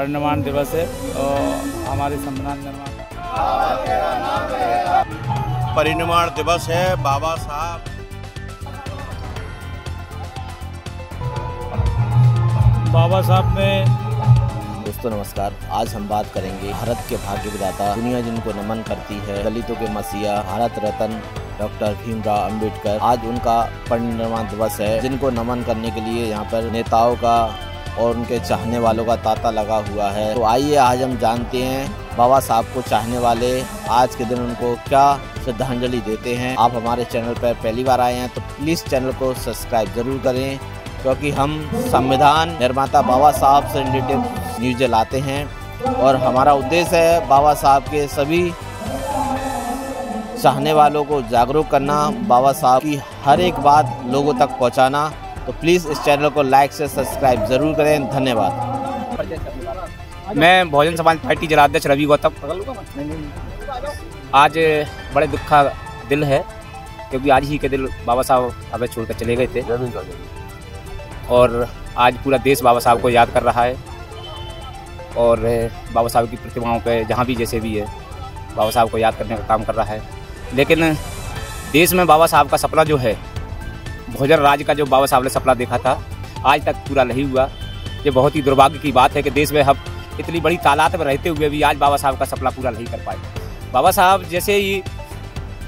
परिनिर्वाण दिवस है और हमारे संविधान निर्माण परिनिर्वाण दिवस है बाबा साहब। बाबा साहब ने। दोस्तों नमस्कार, आज हम बात करेंगे भारत के भाग्य विधाता, दुनिया जिनको नमन करती है, दलितों के मसीहा, भारत रत्न डॉक्टर भीमराव अंबेडकर। आज उनका परिनिर्वाण दिवस है, जिनको नमन करने के लिए यहाँ पर नेताओं का और उनके चाहने वालों का तांता लगा हुआ है। तो आइए आज हम जानते हैं बाबा साहब को चाहने वाले आज के दिन उनको क्या श्रद्धांजलि देते हैं। आप हमारे चैनल पर पहली बार आए हैं तो प्लीज़ चैनल को सब्सक्राइब जरूर करें, क्योंकि हम संविधान निर्माता बाबा साहब से रिलेटेड न्यूज़ लाते हैं और हमारा उद्देश्य है बाबा साहब के सभी चाहने वालों को जागरूक करना, बाबा साहब की हर एक बात लोगों तक पहुंचाना। तो प्लीज़ इस चैनल को लाइक से सब्सक्राइब जरूर करें। धन्यवाद। मैं बहुजन समाज पार्टी जिलाध्यक्ष रवि गौतम। आज बड़े दुख का दिल है, क्योंकि आज ही के दिन बाबा साहब हमें छोड़कर चले गए थे और आज पूरा देश बाबा साहब को याद कर रहा है और बाबा साहब की प्रतिमाओं पे जहाँ भी जैसे भी है बाबा साहब को याद करने का काम कर रहा है। लेकिन देश में बाबा साहब का सपना जो है, बहुजन राज का जो बाबा साहब ने सपना देखा था, आज तक पूरा नहीं हुआ। ये बहुत ही दुर्भाग्य की बात है कि देश में हम इतनी बड़ी तादाद में रहते हुए भी आज बाबा साहब का सपना पूरा नहीं कर पाए। बाबा साहब जैसे ही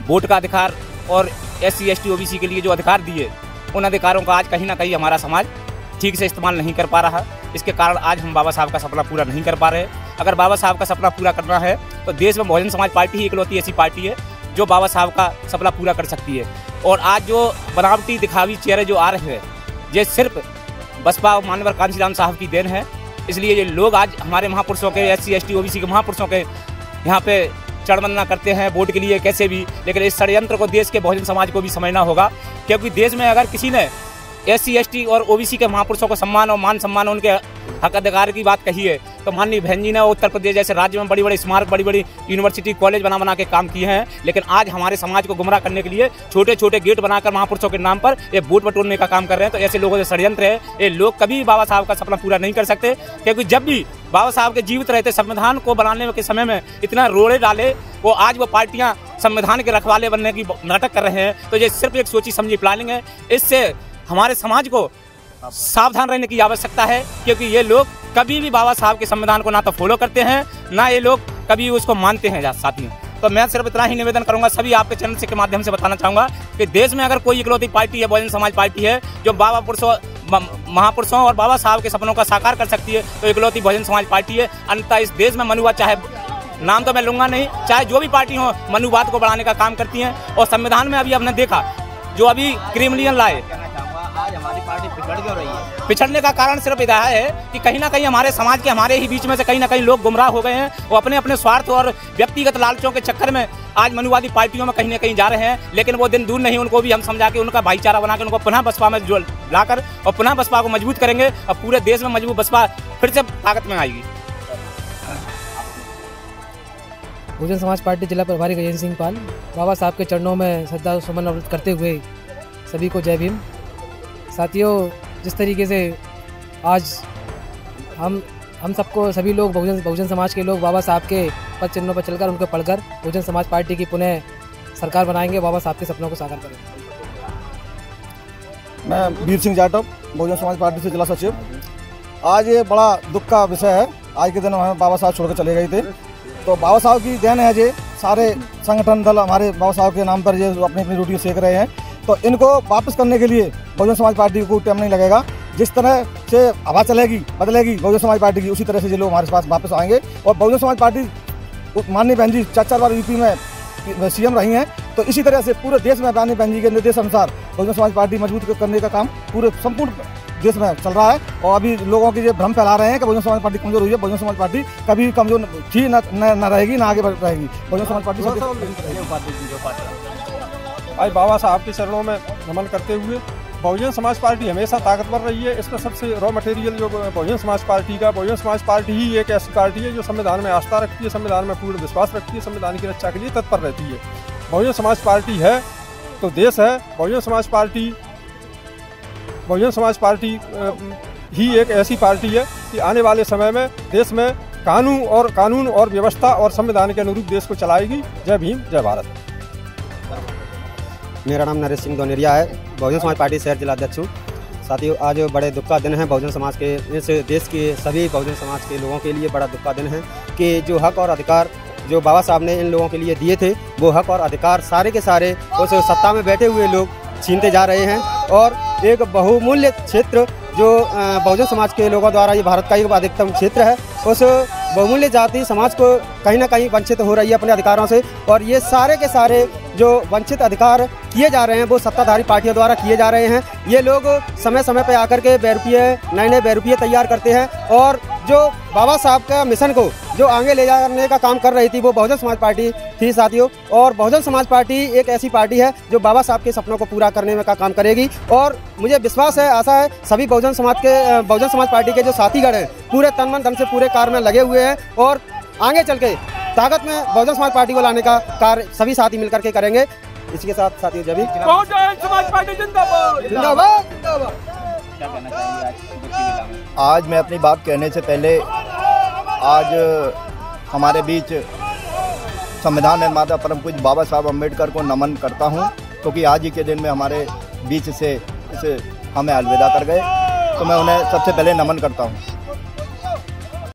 वोट का अधिकार और SC ST OBC के लिए जो अधिकार दिए, उन अधिकारों का आज कहीं ना कहीं हमारा समाज ठीक से इस्तेमाल नहीं कर पा रहा। इसके कारण आज हम बाबा साहब का सपना पूरा नहीं कर पा रहे। अगर बाबा साहब का सपना पूरा करना है तो देश में बहुजन समाज पार्टी ही इकलौती ऐसी पार्टी है जो बाबा साहब का सपना पूरा कर सकती है। और आज जो बनावटी दिखावी चेहरे जो आ रहे हैं, ये सिर्फ बसपा मानवर कांशीराम साहब की देन है। इसलिए ये लोग आज हमारे महापुरुषों के, SC ST OBC के महापुरुषों के यहाँ पे चढ़वंदना करते हैं वोट के लिए कैसे भी। लेकिन इस षड्यंत्र को देश के बहुजन समाज को भी समझना होगा, क्योंकि देश में अगर किसी ने SC ST और OBC के महापुरुषों को सम्मान और मान सम्मान, उनके हक अधिकार की बात कही है, तो माननीय बहन जी ने उत्तर प्रदेश जैसे राज्य में बड़ी बड़ी स्मारक, बड़ी बड़ी यूनिवर्सिटी, कॉलेज बना के काम किए हैं। लेकिन आज हमारे समाज को गुमराह करने के लिए छोटे छोटे गेट बनाकर महापुरुषों के नाम पर ये वोट बटोरने का काम कर रहे हैं। तो ऐसे लोगों से षड्यंत्र है, ये लोग कभी बाबा साहब का सपना पूरा नहीं कर सकते। क्योंकि जब भी बाबा साहब के जीवित रहते संविधान को बनाने के समय में इतना रोड़े डाले, वो आज वो पार्टियां संविधान के रखवाले बनने की नाटक कर रहे हैं। तो ये सिर्फ एक सोची समझी प्लानिंग है। इससे हमारे समाज को सावधान रहने की आवश्यकता है, क्योंकि ये लोग कभी भी बाबा साहब के संविधान को ना तो फॉलो करते हैं, ना ये लोग कभी उसको मानते हैं साथियों। तो मैं सिर्फ इतना ही निवेदन करूंगा, सभी आपके चैनल से के माध्यम से बताना चाहूँगा कि देश में अगर कोई इकलौती पार्टी है, बहुजन समाज पार्टी है, जो बाबा पुरुषों, महापुरुषों और बाबा साहब के सपनों का साकार कर सकती है, तो इकलौती बहुजन समाज पार्टी है। अन्यथा इस देश में मनुवाद, चाहे नाम तो मैं लूँगा नहीं, चाहे जो भी पार्टी हो, मनुवाद को बढ़ाने का काम करती हैं। और संविधान में अभी हमने देखा जो अभी क्रिमिनल लाए, आज हमारी पार्टी पिछड़ क्यों रही है? पिछड़ने का कारण सिर्फ यह है कि कहीं ना कहीं हमारे समाज के, हमारे ही बीच में से कहीं ना कहीं लोग गुमराह हो गए हैं। वो अपने अपने स्वार्थ और व्यक्तिगत लालचों के चक्कर में आज मनुवादी पार्टियों में कहीं ना कहीं जा रहे हैं। लेकिन वो दिन दूर नहीं, उनको भी हम समझा के, उनका भाईचारा बनाकर उनको पुनः बसपा में जो लाकर और पुनः बसपा को मजबूत करेंगे और पूरे देश में मजबूत बसपा फिर से ताकत में आएगी। बहुजन समाज पार्टी जिला प्रभारी गजेंद्र सिंह पाल। बाबा साहब के चरणों में श्रद्धा सुमन अर्पित करते हुए सभी को जय भीम। साथियों, जिस तरीके से आज हम सबको, सभी लोग बहुजन समाज के लोग बाबा साहब के पद चिन्हों पर चलकर, उनको पढ़कर बहुजन समाज पार्टी की पुनः सरकार बनाएंगे, बाबा साहब के सपनों को साकार करेंगे। मैं वीर सिंह जाटव, बहुजन समाज पार्टी से जिला सचिव। आज ये बड़ा दुख का विषय है, आज के दिन हमें बाबा साहब छोड़कर चले गए थे। तो बाबा साहब की देन है, ये सारे संगठन दल हमारे बाबा साहब के नाम पर ये अपनी अपनी रोटी सेक रहे हैं। तो इनको वापस करने के लिए बहुजन समाज पार्टी को टाइम नहीं लगेगा। जिस तरह से हवा चलेगी, बदलेगी बहुजन समाज पार्टी की, उसी तरह से ये लोग हमारे पास वापस आएंगे। और बहुजन समाज पार्टी, माननीय बहन जी 4 बार UP में CM रही हैं, तो इसी तरह से पूरे देश में माननीय बहन जी के निर्देश अनुसार बहुजन समाज पार्टी मजबूत करने का काम पूरे संपूर्ण देश में चल रहा है। और अभी लोगों के ये भ्रम फैला रहे हैं कि बहुजन समाज पार्टी कमजोर हुई है। बहुजन समाज पार्टी कभी कमजोर थी, न रहेगी, न आगे रहेगी। बहुजन समाज पार्टी आज बाबा साहब के चरणों में नमन करते हुए बहुजन समाज पार्टी हमेशा ताकतवर रही है। इसमें सबसे रॉ मटेरियल जो बहुजन समाज पार्टी ही एक ऐसी पार्टी है जो संविधान में आस्था रखती है, संविधान में पूर्ण विश्वास रखती है, संविधान की रक्षा के लिए तत्पर रहती है। बहुजन समाज पार्टी है तो देश है। बहुजन समाज पार्टी ही एक ऐसी पार्टी है कि आने वाले समय में देश में कानून और व्यवस्था और संविधान के अनुरूप देश को चलाएगी। जय भीम, जय भारत। मेरा नाम नरेश सिंह दोनेरिया है, बहुजन समाज पार्टी शहर जिलाध्यक्ष हूँ। साथियों, आज बड़े दुख का दिन है बहुजन समाज के, इस देश के सभी बहुजन समाज के लोगों के लिए बड़ा दुख का दिन है कि जो हक और अधिकार जो बाबा साहब ने इन लोगों के लिए दिए थे, वो हक और अधिकार सारे के सारे उस सत्ता में बैठे हुए लोग छीनते जा रहे हैं। और एक बहुमूल्य क्षेत्र जो बहुजन समाज के लोगों द्वारा, ये भारत का एक अधिकतम क्षेत्र है, उस बहुमूल्य जाति समाज को कहीं ना कहीं वंचित हो रही है अपने अधिकारों से। और ये सारे के सारे जो वंचित अधिकार किए जा रहे हैं वो सत्ताधारी पार्टियों द्वारा किए जा रहे हैं। ये लोग समय समय पर आकर के नए बैरुपये तैयार करते हैं और जो बाबा साहब का मिशन को जो आगे ले जाने का काम कर रही थी वो बहुजन समाज पार्टी थी साथियों। और बहुजन समाज पार्टी एक ऐसी पार्टी है जो बाबा साहब के सपनों को पूरा करने में का काम करेगी। और मुझे विश्वास है, आशा है, सभी बहुजन समाज पार्टी के जो साथीगण हैं पूरे तन मन धन से पूरे कार्य में लगे हुए हैं और आगे चल के ताकत में बहुजन समाज पार्टी को लाने का कार्य सभी साथी मिलकर के करेंगे। इसी के साथ साथियों, जब बहुजन समाज पार्टी जिंदाबाद जिंदाबाद। क्या कहना चाहेंगे आज की विदा में? आज मैं अपनी बात कहने से पहले आज हमारे बीच संविधान निर्माता परम पूज्य बाबा साहब अम्बेडकर को नमन करता हूं, क्योंकि आज ही के दिन में हमारे बीच से हमें अलविदा कर गए, तो मैं उन्हें सबसे पहले नमन करता हूं।